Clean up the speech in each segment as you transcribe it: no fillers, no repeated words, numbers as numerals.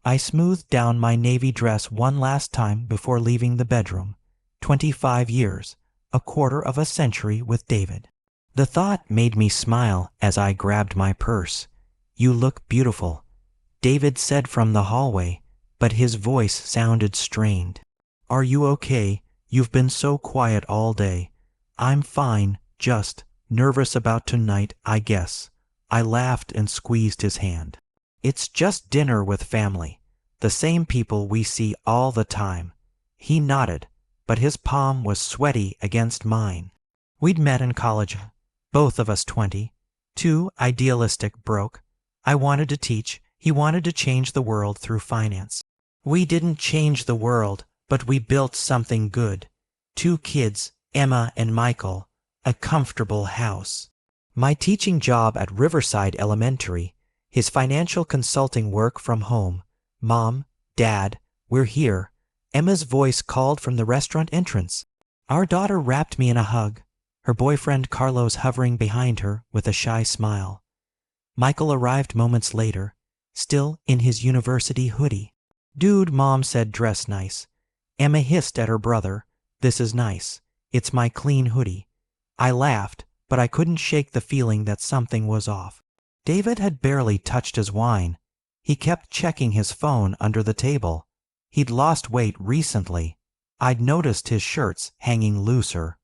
I smoothed down my navy dress one last time before leaving the bedroom. 25 years, a quarter of a century with David. The thought made me smile as I grabbed my purse. "You look beautiful," David said from the hallway, but his voice sounded strained. "Are you okay? You've been so quiet all day." "I'm fine, just nervous about tonight, I guess." I laughed and squeezed his hand. "It's just dinner with family, the same people we see all the time." He nodded, but his palm was sweaty against mine. We'd met in college, both of us 20, too idealistic broke. I wanted to teach, he wanted to change the world through finance. We didn't change the world, but we built something good. 2 kids, Emma and Michael, a comfortable house. My teaching job at Riverside Elementary, his financial consulting work from home. "Mom, Dad, we're here." Emma's voice called from the restaurant entrance. Our daughter wrapped me in a hug, her boyfriend Carlos hovering behind her with a shy smile. Michael arrived moments later, still in his university hoodie. "Dude," Mom said, "dress nice." Emma hissed at her brother, "This is nice. It's my clean hoodie." I laughed, but I couldn't shake the feeling that something was off. David had barely touched his wine. He kept checking his phone under the table. He'd lost weight recently. I'd noticed his shirts hanging looser.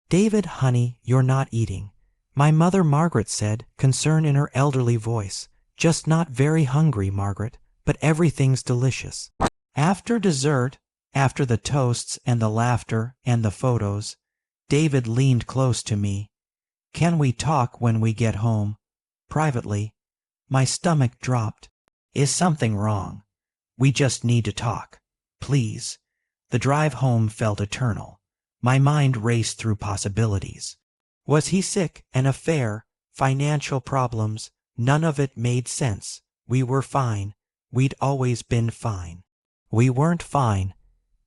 "David, honey, you're not eating." My mother Margaret said, concern in her elderly voice. "Just not very hungry, Margaret, but everything's delicious." After dessert, after the toasts and the laughter and the photos, David leaned close to me. "Can we talk when we get home? Privately?" My stomach dropped. "Is something wrong? We just need to talk. Please." The drive home felt eternal. My mind raced through possibilities. Was he sick? An affair? Financial problems? None of it made sense. We were fine. We'd always been fine. We weren't fine.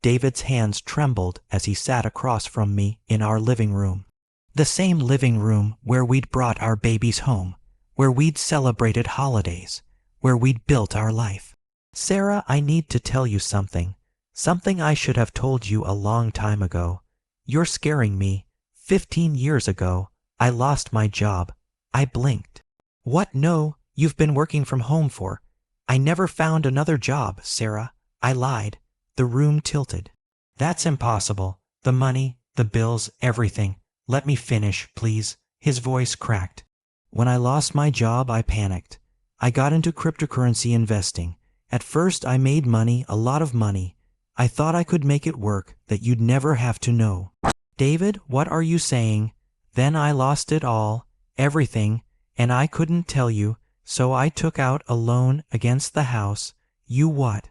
David's hands trembled as he sat across from me in our living room. The same living room where we'd brought our babies home, where we'd celebrated holidays, where we'd built our life. "Sarah, I need to tell you something. Something I should have told you a long time ago. You're scaring me. 15 years ago, I lost my job. I blinked." "What? No, you've been working from home for—" "I never found another job, Sarah." I lied. The room tilted. "That's impossible. The money, the bills, everything. Let me finish, please." His voice cracked. "When I lost my job, I panicked. I got into cryptocurrency investing. At first, I made money, a lot of money. I thought I could make it work, that you'd never have to know." "David, what are you saying?" "Then I lost it all, everything, and I couldn't tell you, so I took out a loan against the house." "You what?"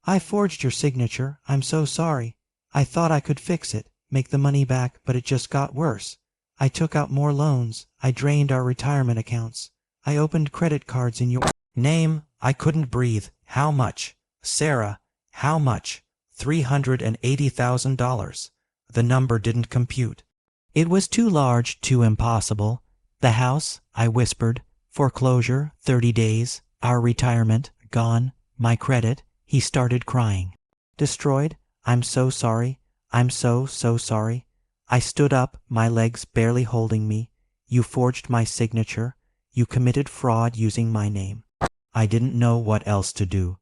"I forged your signature. I'm so sorry. I thought I could fix it, make the money back, but it just got worse. I took out more loans. I drained our retirement accounts. I opened credit cards in your name." I couldn't breathe. "How much?" "Sarah, how much?" $380,000. The number didn't compute. It was too large, too impossible. "The house," I whispered. "Foreclosure, 30 days. Our retirement, gone. My credit." He started crying. "Destroyed? I'm so sorry. I'm so sorry." I stood up, my legs barely holding me. "You forged my signature. You committed fraud using my name." I didn't know what else to do.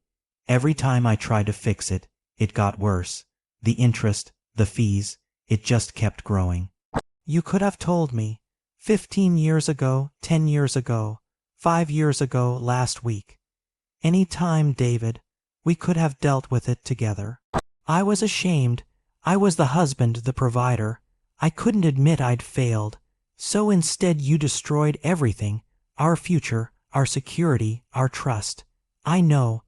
Every time I tried to fix it, it got worse. The interest, the fees, it just kept growing. "You could have told me. 15 years ago, 10 years ago, 5 years ago, last week. Any time, David. We could have dealt with it together." I was ashamed. I was the husband, the provider. I couldn't admit I'd failed. So instead you destroyed everything. Our future, our security, our trust. I know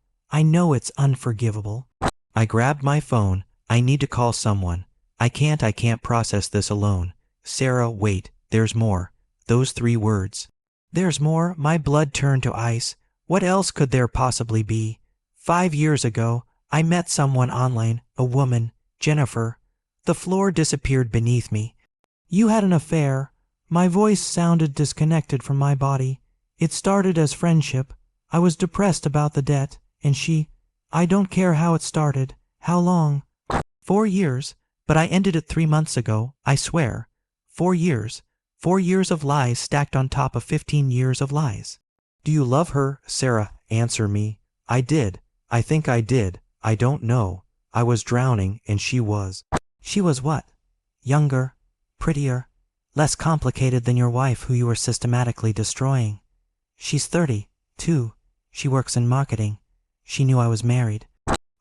it's unforgivable. I grabbed my phone. "I need to call someone. I can't process this alone." "Sarah, wait, there's more." Those 3 words. There's more. My blood turned to ice. What else could there possibly be? 5 years ago, I met someone online, a woman, Jennifer. The floor disappeared beneath me. "You had an affair." My voice sounded disconnected from my body. "It started as friendship. I was depressed about the debt, and she I don't care how it started. How long? 4 years, but I ended it 3 months ago, I swear. 4 years. 4 years of lies stacked on top of 15 years of lies. Do you love her, Sarah? Answer me. I did. I think I did. I don't know. I was drowning and she was. She was what? Younger, prettier, less complicated than your wife who you were systematically destroying. She's 30, too. She works in marketing. She knew I was married.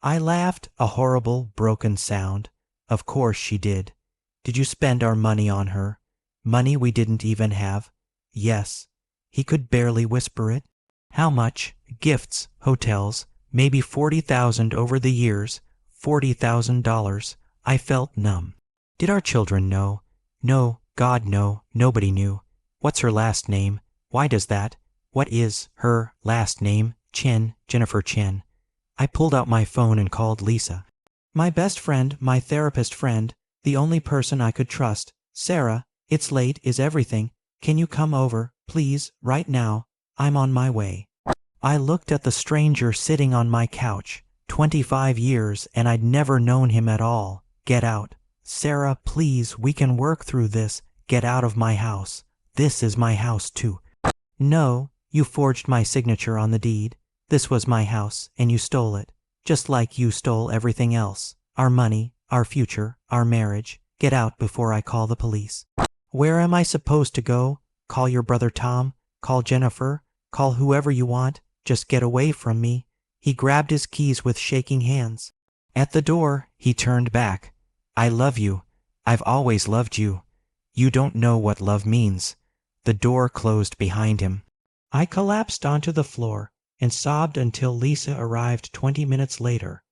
I laughed, a horrible, broken sound. Of course she did. Did you spend our money on her? Money we didn't even have? Yes. He could barely whisper it. How much? Gifts, hotels, maybe 40,000 over the years. $40,000. I felt numb. Did our children know? No, God no, nobody knew. What's her last name? Why does that? What is her last name? Chen, Jennifer Chen. I pulled out my phone and called Lisa. My best friend, my therapist friend, the only person I could trust. Sarah, it's late, is everything. Can you come over, please, right now? I'm on my way. I looked at the stranger sitting on my couch. 25 years, and I'd never known him at all. Get out. Sarah, please, we can work through this. Get out of my house. This is my house, too. No, you forged my signature on the deed. This was my house, and you stole it. Just like you stole everything else. Our money, our future, our marriage. Get out before I call the police. Where am I supposed to go? Call your brother Tom? Call Jennifer? Call whoever you want. Just get away from me. He grabbed his keys with shaking hands. At the door, he turned back. I love you. I've always loved you. You don't know what love means. The door closed behind him. I collapsed onto the floor and sobbed until Lisa arrived 20 minutes later.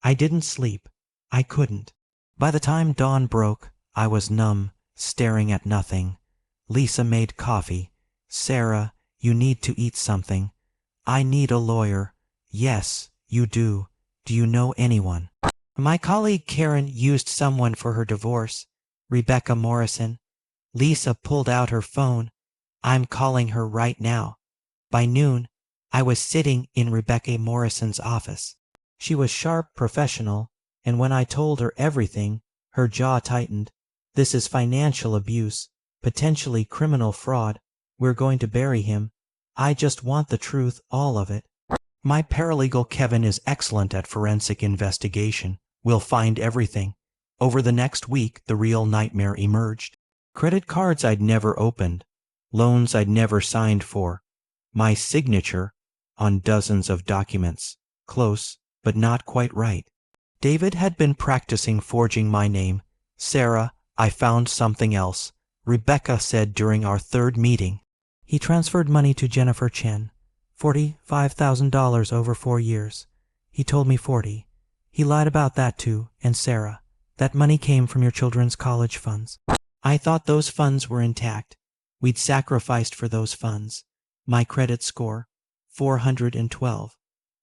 I didn't sleep. I couldn't. By the time dawn broke, I was numb, staring at nothing. Lisa made coffee. Sarah, you need to eat something. I need a lawyer. Yes, you do. Do you know anyone? My colleague Karen used someone for her divorce. Rebecca Morrison. Lisa pulled out her phone. I'm calling her right now. By noon, I was sitting in Rebecca Morrison's office. She was sharp, professional, and when I told her everything, her jaw tightened. This is financial abuse, potentially criminal fraud. We're going to bury him. I just want the truth, all of it. My paralegal Kevin is excellent at forensic investigation. We'll find everything. Over the next week, the real nightmare emerged. Credit cards I'd never opened. Loans I'd never signed for. My signature on dozens of documents. Close, but not quite right. David had been practicing forging my name. Sarah, I found something else. Rebecca said during our third meeting. He transferred money to Jennifer Chen. $45,000 over 4 years. He told me 40. He lied about that too, and Sarah. That money came from your children's college funds. I thought those funds were intact. We'd sacrificed for those funds. My credit score, 412.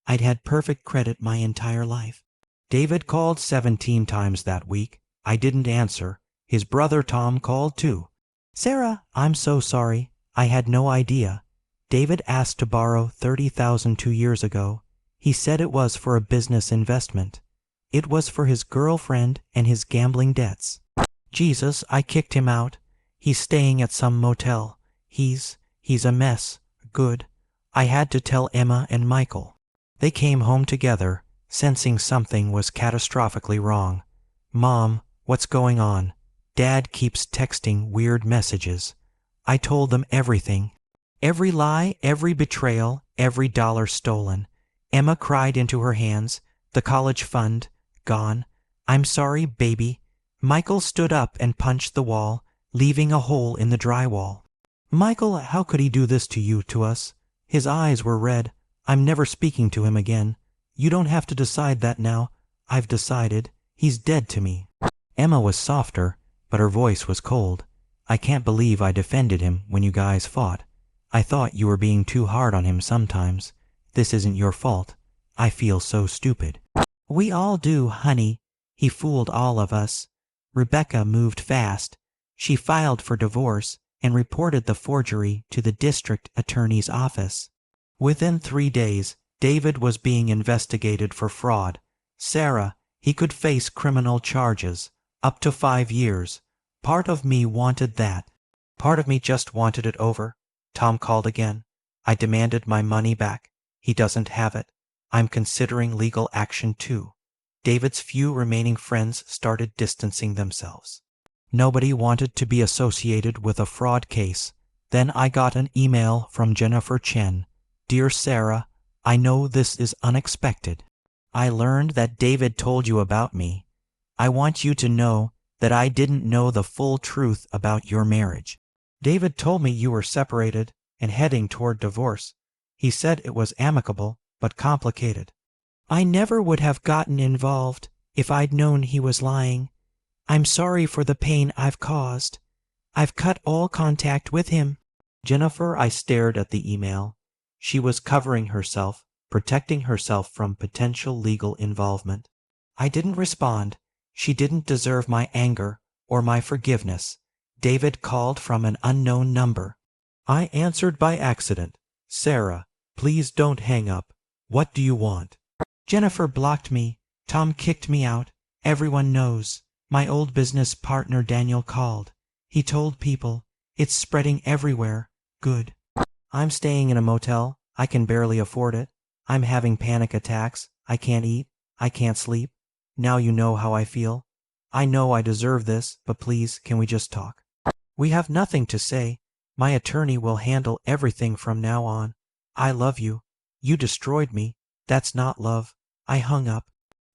I'd had perfect credit my entire life. David called 17 times that week. I didn't answer. His brother Tom called too. Sarah, I'm so sorry. I had no idea. David asked to borrow $30,000 2 years ago. He said it was for a business investment. It was for his girlfriend and his gambling debts. Jesus, I kicked him out. He's staying at some motel. He's a mess. Good. I had to tell Emma and Michael. They came home together, sensing something was catastrophically wrong. Mom, what's going on? Dad keeps texting weird messages. I told them everything. Every lie, every betrayal, every dollar stolen. Emma cried into her hands. The college fund, gone. I'm sorry, baby. Michael stood up and punched the wall, leaving a hole in the drywall. Michael, how could he do this to you, to us? His eyes were red. I'm never speaking to him again. You don't have to decide that now. I've decided. He's dead to me. Emma was softer, but her voice was cold. I can't believe I defended him when you guys fought. I thought you were being too hard on him sometimes. This isn't your fault. I feel so stupid. We all do, honey. He fooled all of us. Rebecca moved fast. She filed for divorce and reported the forgery to the district attorney's office. Within 3 days, David was being investigated for fraud. Sarah, he could face criminal charges, up to 5 years. Part of me wanted that. Part of me just wanted it over. Tom called again. I demanded my money back. He doesn't have it. I'm considering legal action too. David's few remaining friends started distancing themselves. Nobody wanted to be associated with a fraud case. Then I got an email from Jennifer Chen. Dear Sarah, I know this is unexpected. I learned that David told you about me. I want you to know that I didn't know the full truth about your marriage. David told me you were separated and heading toward divorce. He said it was amicable but complicated. I never would have gotten involved if I'd known he was lying. I'm sorry for the pain I've caused. I've cut all contact with him. Jennifer, I stared at the email. She was covering herself, protecting herself from potential legal involvement. I didn't respond. She didn't deserve my anger or my forgiveness. David called from an unknown number. I answered by accident. Sarah, please don't hang up. What do you want? Jennifer blocked me. Tom kicked me out. Everyone knows. My old business partner Daniel called. He told people. It's spreading everywhere. Good. I'm staying in a motel. I can barely afford it. I'm having panic attacks. I can't eat. I can't sleep. Now you know how I feel. I know I deserve this, but please, can we just talk? We have nothing to say. My attorney will handle everything from now on. I love you. You destroyed me. That's not love. I hung up.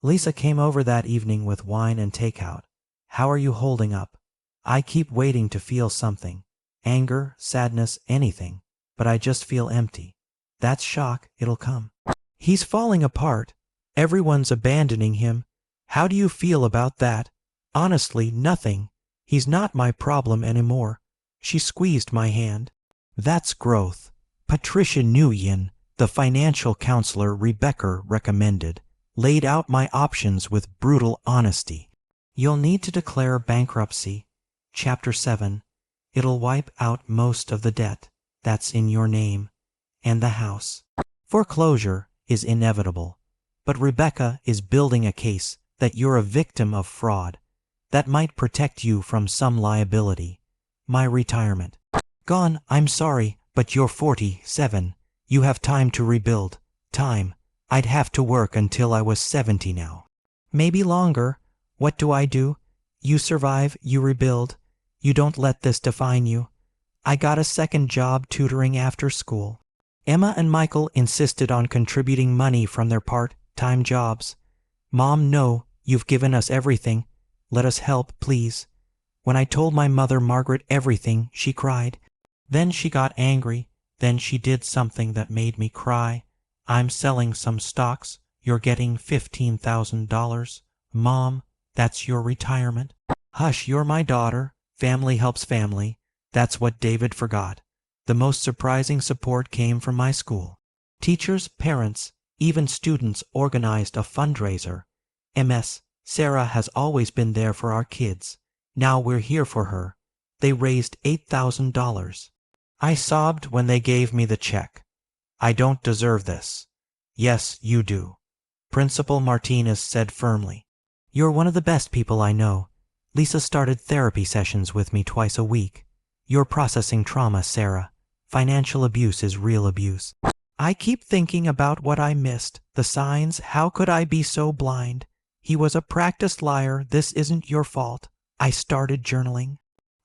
Lisa came over that evening with wine and takeout. How are you holding up? I keep waiting to feel something. Anger, sadness, anything. But I just feel empty. That's shock. It'll come. He's falling apart. Everyone's abandoning him. How do you feel about that? Honestly, nothing. He's not my problem anymore. She squeezed my hand. That's growth. Patricia Nguyen, the financial counselor Rebecca recommended, laid out my options with brutal honesty. You'll need to declare bankruptcy. Chapter 7. It'll wipe out most of the debt that's in your name and the house. Foreclosure is inevitable, but Rebecca is building a case that you're a victim of fraud that might protect you from some liability. My retirement. Gone, I'm sorry, but you're 47. You have time to rebuild. Time. I'd have to work until I was 70 now. Maybe longer. What do? You survive, you rebuild. You don't let this define you. I got a second job tutoring after school. Emma and Michael insisted on contributing money from their part-time jobs. Mom, no, you've given us everything. Let us help, please. When I told my mother Margaret everything, she cried. Then she got angry. Then she did something that made me cry. I'm selling some stocks. You're getting $15,000. Mom, that's your retirement. Hush, you're my daughter. Family helps family. That's what David forgot. The most surprising support came from my school. Teachers, parents, even students organized a fundraiser. MS, Sarah has always been there for our kids. Now we're here for her. They raised $8,000. I sobbed when they gave me the check. I don't deserve this. Yes, you do. Principal Martinez said firmly. You're one of the best people I know. Lisa started therapy sessions with me twice a week. You're processing trauma, Sarah. Financial abuse is real abuse. I keep thinking about what I missed, the signs. How could I be so blind? He was a practiced liar. This isn't your fault. I started journaling.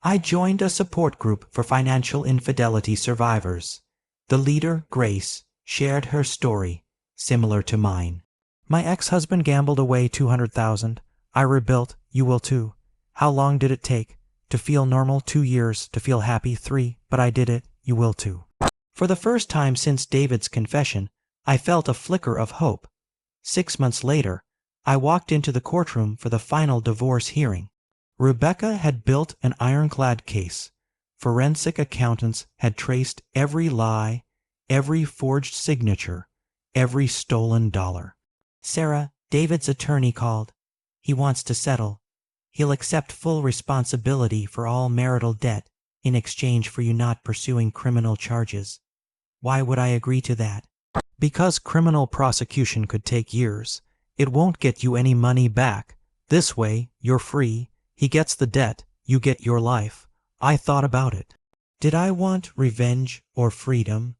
I joined a support group for financial infidelity survivors. The leader, Grace, shared her story, similar to mine. My ex-husband gambled away $200,000. I rebuilt. You will too. How long did it take? To feel normal, 2 years. To feel happy, 3. But I did it. You will too. For the first time since David's confession, I felt a flicker of hope. 6 months later, I walked into the courtroom for the final divorce hearing. Rebecca had built an ironclad case. Forensic accountants had traced every lie, every forged signature, every stolen dollar. Sarah, David's attorney called. He wants to settle. He'll accept full responsibility for all marital debt in exchange for you not pursuing criminal charges. Why would I agree to that? Because criminal prosecution could take years, it won't get you any money back. This way, you're free. He gets the debt, you get your life. I thought about it. Did I want revenge or freedom?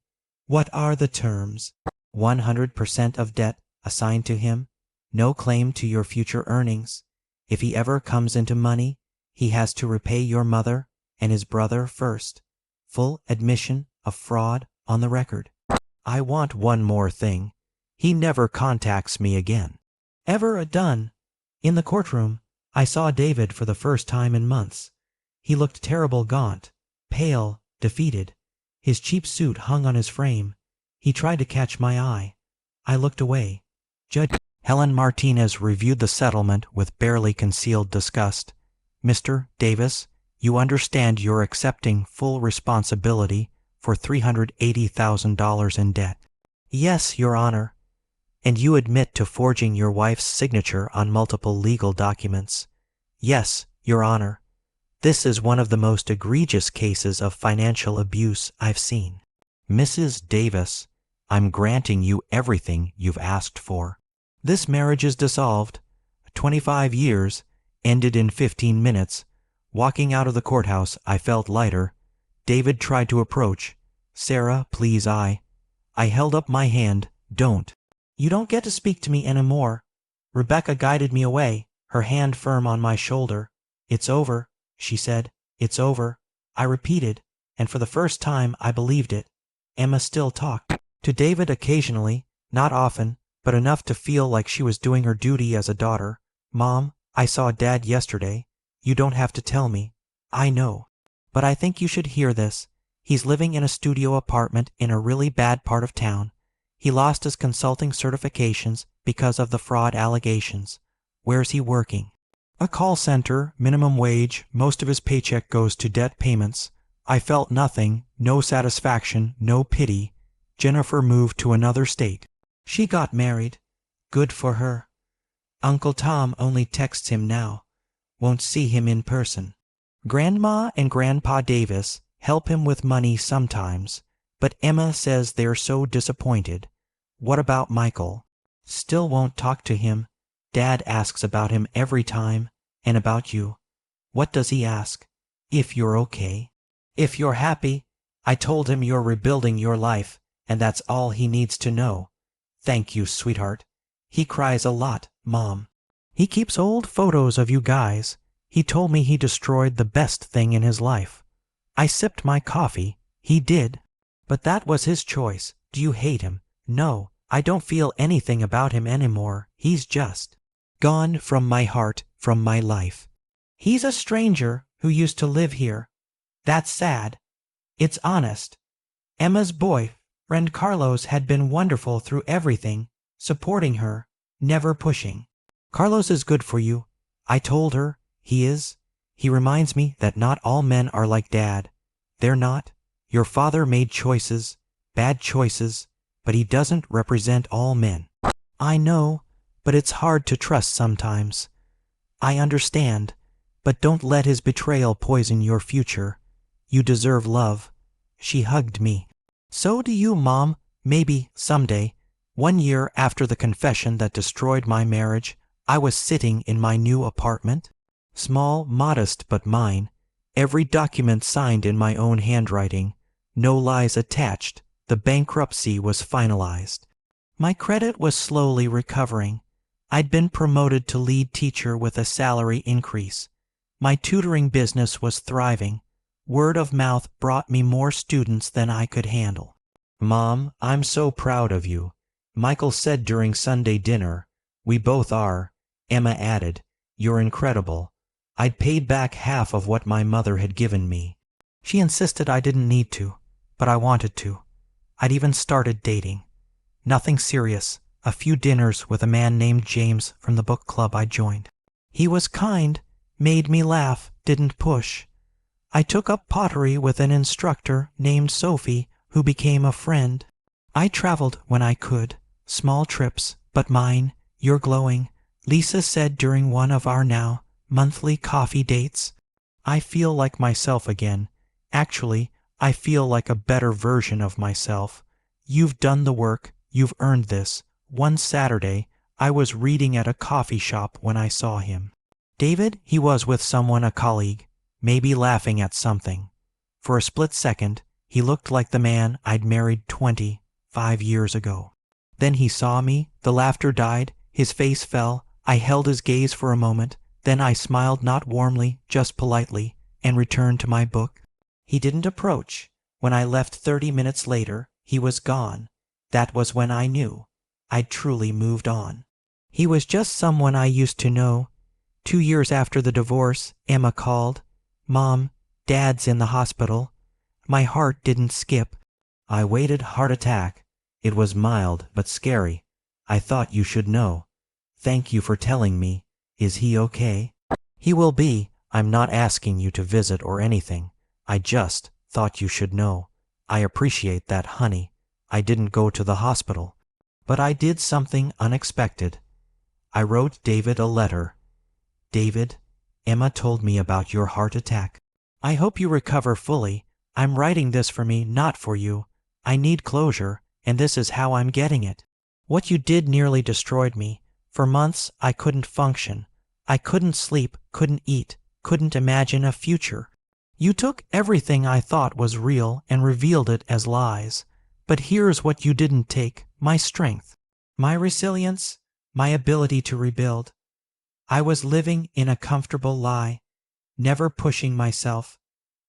What are the terms? 100% of debt assigned to him. No claim to your future earnings. If he ever comes into money, he has to repay your mother and his brother first. Full admission of fraud on the record. I want one more thing. He never contacts me again. Ever done. In the courtroom, I saw David for the first time in months. He looked terrible, gaunt, pale, defeated. His cheap suit hung on his frame. He tried to catch my eye. I looked away. Judge Helen Martinez reviewed the settlement with barely concealed disgust. Mr. Davis, you understand you're accepting full responsibility for $380,000 in debt. Yes, Your Honor. And you admit to forging your wife's signature on multiple legal documents. Yes, Your Honor. This is one of the most egregious cases of financial abuse I've seen. Mrs. Davis, I'm granting you everything you've asked for. This marriage is dissolved. 25 years, ended in 15 minutes. Walking out of the courthouse, I felt lighter. David tried to approach. Sarah, please, I held up my hand. Don't. You don't get to speak to me anymore. Rebecca guided me away, her hand firm on my shoulder. It's over, she said. It's over. I repeated, and for the first time I believed it. Emma still talked to David occasionally, not often, but enough to feel like she was doing her duty as a daughter. Mom, I saw Dad yesterday. You don't have to tell me. I know. But I think you should hear this. He's living in a studio apartment in a really bad part of town. He lost his consulting certifications because of the fraud allegations. Where's he working? A call center, minimum wage. Most of his paycheck goes to debt payments. I felt nothing, no satisfaction, no pity. Jennifer moved to another state. She got married. Good for her. Uncle Tom only texts him now. Won't see him in person. Grandma and Grandpa Davis help him with money sometimes, but Emma says they're so disappointed. What about Michael? Still won't talk to him. Dad asks about him every time, and about you. What does he ask? If you're okay. If you're happy. I told him you're rebuilding your life, and that's all he needs to know. Thank you, sweetheart. He cries a lot, Mom. He keeps old photos of you guys. He told me he destroyed the best thing in his life. I sipped my coffee. He did. But that was his choice. Do you hate him? No, I don't feel anything about him anymore. He's just gone from my heart, from my life. He's a stranger who used to live here. That's sad. It's honest. Emma's boyfriend Carlos had been wonderful through everything, supporting her, never pushing. Carlos is good for you. I told her. He is. He reminds me that not all men are like Dad. They're not. Your father made choices, bad choices, but he doesn't represent all men. I know, but it's hard to trust sometimes. I understand, but don't let his betrayal poison your future. You deserve love. She hugged me. So do you, Mom. Maybe, someday. 1 year after the confession that destroyed my marriage, I was sitting in my new apartment. Small, modest, but mine. Every document signed in my own handwriting. No lies attached. The bankruptcy was finalized. My credit was slowly recovering. I'd been promoted to lead teacher with a salary increase. My tutoring business was thriving. Word of mouth brought me more students than I could handle. Mom, I'm so proud of you. Michael said during Sunday dinner. We both are. Emma added, you're incredible. I'd paid back half of what my mother had given me. She insisted I didn't need to, but I wanted to. I'd even started dating. Nothing serious, a few dinners with a man named James from the book club I joined. He was kind, made me laugh, didn't push. I took up pottery with an instructor named Sophie who became a friend. I traveled when I could, small trips, but mine, you're glowing, Lisa said during one of our now monthly coffee dates. I feel like myself again. Actually, I feel like a better version of myself. You've done the work. You've earned this. One Saturday, I was reading at a coffee shop when I saw him. David, he was with someone, a colleague, maybe laughing at something. For a split second, he looked like the man I'd married 25 years ago. Then he saw me, the laughter died, his face fell, I held his gaze for a moment, then I smiled, not warmly, just politely, and returned to my book. He didn't approach. When I left 30 minutes later, he was gone. That was when I knew I'd truly moved on. He was just someone I used to know. 2 years after the divorce, Emma called. "Mom, Dad's in the hospital." My heart didn't skip. I waited. Heart attack. It was mild but scary. I thought you should know. Thank you for telling me. Is he okay? He will be. I'm not asking you to visit or anything. I just thought you should know. I appreciate that, honey. I didn't go to the hospital. But I did something unexpected. I wrote David a letter. David, Emma told me about your heart attack. I hope you recover fully. I'm writing this for me, not for you. I need closure, and this is how I'm getting it. What you did nearly destroyed me. For months, I couldn't function. I couldn't sleep, couldn't eat, couldn't imagine a future. You took everything I thought was real and revealed it as lies. But here's what you didn't take: my strength, my resilience, my ability to rebuild. I was living in a comfortable lie, never pushing myself,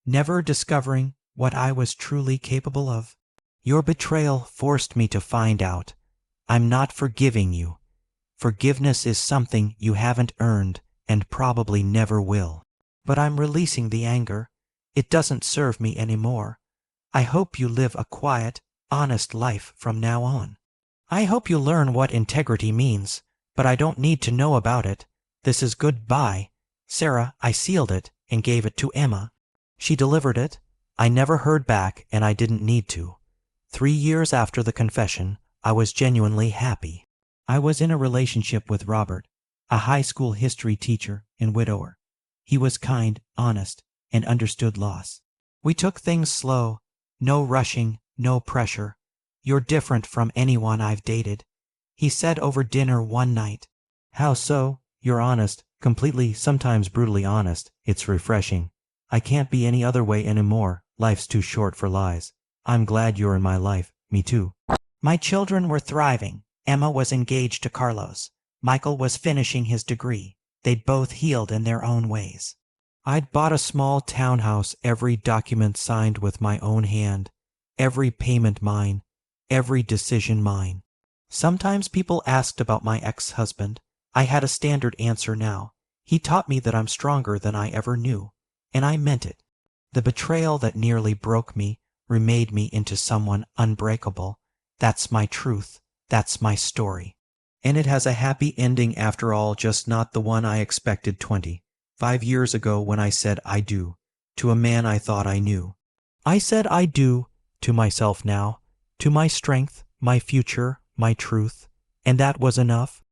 never discovering what I was truly capable of. Your betrayal forced me to find out. I'm not forgiving you. Forgiveness is something you haven't earned and probably never will. But I'm releasing the anger. It doesn't serve me anymore. I hope you live a quiet, honest life from now on. I hope you learn what integrity means, but I don't need to know about it. This is goodbye. Sarah, I sealed it and gave it to Emma. She delivered it. I never heard back, and I didn't need to. 3 years after the confession, I was genuinely happy. I was in a relationship with Robert, a high school history teacher and widower. He was kind, honest, and understood loss. We took things slow, no rushing, no pressure. You're different from anyone I've dated. He said over dinner one night. How so? You're honest, completely, sometimes brutally honest. It's refreshing. I can't be any other way anymore. Life's too short for lies. I'm glad you're in my life. Me too. My children were thriving. Emma was engaged to Carlos. Michael was finishing his degree. They'd both healed in their own ways. I'd bought a small townhouse, every document signed with my own hand, every payment mine, every decision mine. Sometimes people asked about my ex-husband. I had a standard answer now. He taught me that I'm stronger than I ever knew, and I meant it. The betrayal that nearly broke me remade me into someone unbreakable. That's my truth. That's my story. And it has a happy ending after all, just not the one I expected 25 years ago when I said I do to a man I thought I knew. I said I do to myself now, to my strength, my future, my truth, and that was enough.